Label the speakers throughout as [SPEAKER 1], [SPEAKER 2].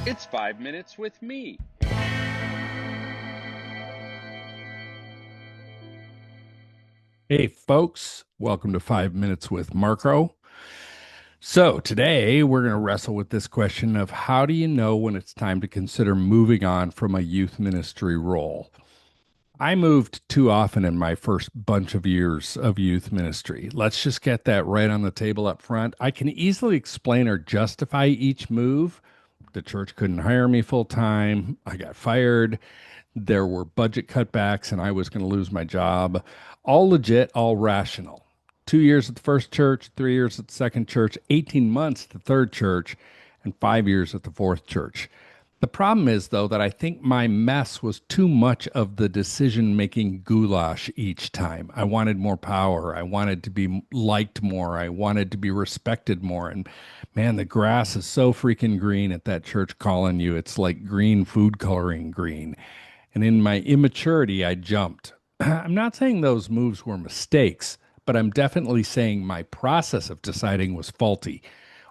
[SPEAKER 1] It's 5 minutes with me.
[SPEAKER 2] Hey, folks, welcome to 5 Minutes with Marko. So, today we're going to wrestle with this question of how do you know when it's time to consider moving on from a youth ministry role? I moved too often in my first bunch of years of youth ministry. Let's just get that right on the table up front. I can easily explain or justify each move. The church couldn't hire me full time. I got fired. There were budget cutbacks and I was going to lose my job. All legit, all rational. 2 years at the first church, 3 years at the second church, 18 months at the third church, and 5 years at the fourth church. The problem is, though, that I think my mess was too much of the decision making goulash each time. I wanted more power. I wanted to be liked more. I wanted to be respected more. And man, the grass is so freaking green at that church calling you. It's like green food coloring green. And in my immaturity, I jumped. I'm not saying those moves were mistakes, but I'm definitely saying my process of deciding was faulty.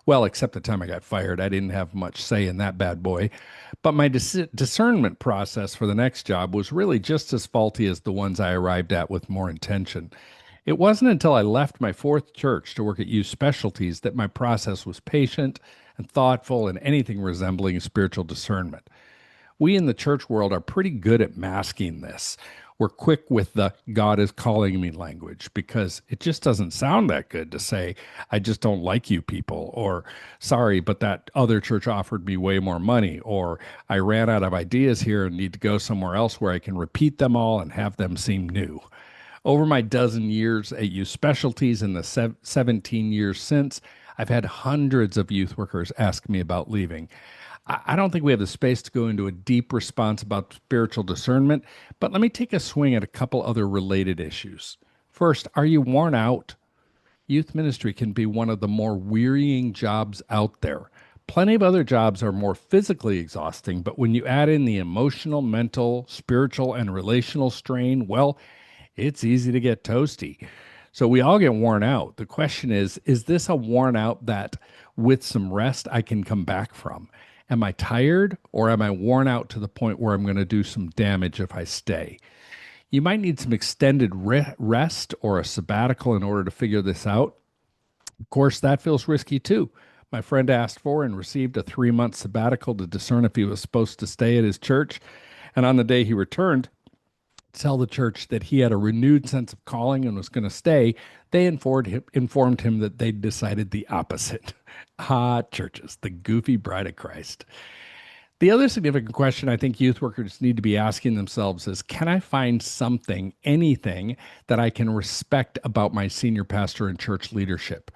[SPEAKER 2] Well, except the time I got fired, I didn't have much say in that bad boy. But my discernment process for the next job was really just as faulty as the ones I arrived at with more intention. It wasn't until I left my fourth church to work at youth specialties that my process was patient and thoughtful and anything resembling spiritual discernment. We in the church world are pretty good at masking this. We're quick with the God is calling me language because it just doesn't sound that good to say, I just don't like you people, or sorry, but that other church offered me way more money, or I ran out of ideas here and need to go somewhere else where I can repeat them all and have them seem new. Over my dozen years at youth specialties and the 17 years since, I've had hundreds of youth workers ask me about leaving. I don't think we have the space to go into a deep response about spiritual discernment, but let me take a swing at a couple other related issues. First, are you worn out? Youth ministry can be one of the more wearying jobs out there. Plenty of other jobs are more physically exhausting, but when you add in the emotional, mental, spiritual, and relational strain, well, it's easy to get toasty. So we all get worn out. The question is this a worn out that with some rest I can come back from? Am I tired or am I worn out to the point where I'm going to do some damage if I stay? You might need some extended rest or a sabbatical in order to figure this out. Of course, that feels risky too. My friend asked for and received a 3 month sabbatical to discern if he was supposed to stay at his church. And on the day he returned, tell the church that he had a renewed sense of calling and was going to stay, they informed him that they'd decided the opposite. Ah, churches, the goofy bride of Christ. The other significant question I think youth workers need to be asking themselves is, can I find something, anything that I can respect about my senior pastor and church leadership?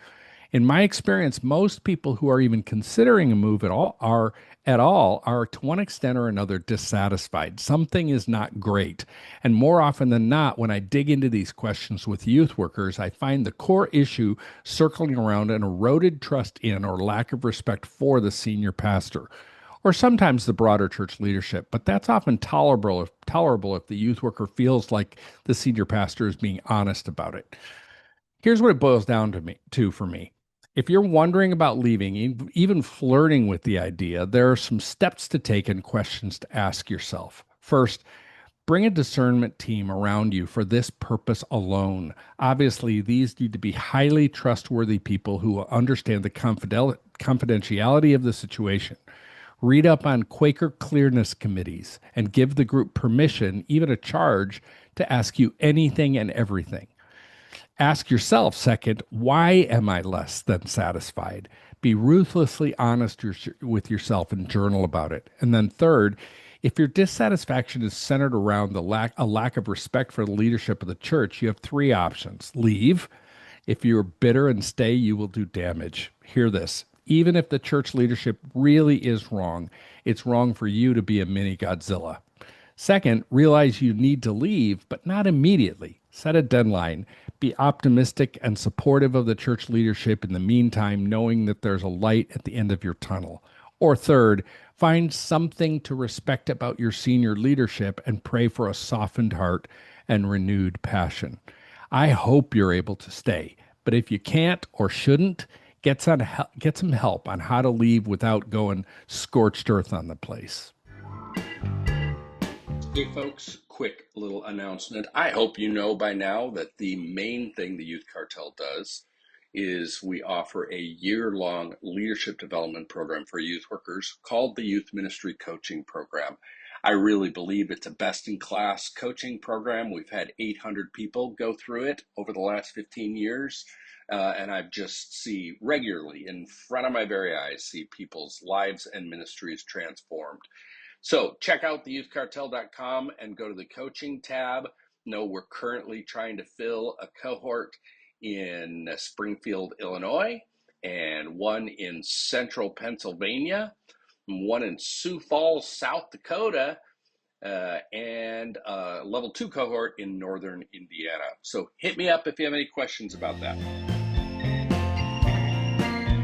[SPEAKER 2] In my experience, most people who are even considering a move at all are to one extent or another dissatisfied. Something is not great. And more often than not, when I dig into these questions with youth workers, I find the core issue circling around an eroded trust in or lack of respect for the senior pastor, or sometimes the broader church leadership. But that's often tolerable if the youth worker feels like the senior pastor is being honest about it. Here's what it boils down to for me. If you're wondering about leaving, even flirting with the idea, there are some steps to take and questions to ask yourself. First, bring a discernment team around you for this purpose alone. Obviously, these need to be highly trustworthy people who will understand the confidentiality of the situation. Read up on Quaker clearness committees and give the group permission, even a charge, to ask you anything and everything. Ask yourself, second, why am I less than satisfied? Be ruthlessly honest with yourself and journal about it. And then third, if your dissatisfaction is centered around a lack of respect for the leadership of the church, you have three options. Leave. If you're bitter and stay, you will do damage. Hear this. Even if the church leadership really is wrong, it's wrong for you to be a mini Godzilla. Second, realize you need to leave, but not immediately. Set a deadline. Be optimistic and supportive of the church leadership in the meantime, knowing that there's a light at the end of your tunnel. Or third, find something to respect about your senior leadership and pray for a softened heart and renewed passion. I hope you're able to stay, but if you can't or shouldn't, get some help on how to leave without going scorched earth on the place.
[SPEAKER 1] Hey folks, quick little announcement. I hope you know by now that the main thing the Youth Cartel does is we offer a year-long leadership development program for youth workers called the Youth Ministry Coaching Program. I really believe it's a best-in-class coaching program. We've had 800 people go through it over the last 15 years, and I just see regularly in front of my very eyes, see people's lives and ministries transformed. So check out theyouthcartel.com and go to the coaching tab. No, we're currently trying to fill a cohort in Springfield, Illinois, and one in central Pennsylvania, one in Sioux Falls, South Dakota, and a level 2 cohort in northern Indiana. So hit me up if you have any questions about that.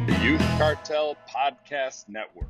[SPEAKER 3] The Youth Cartel Podcast Network.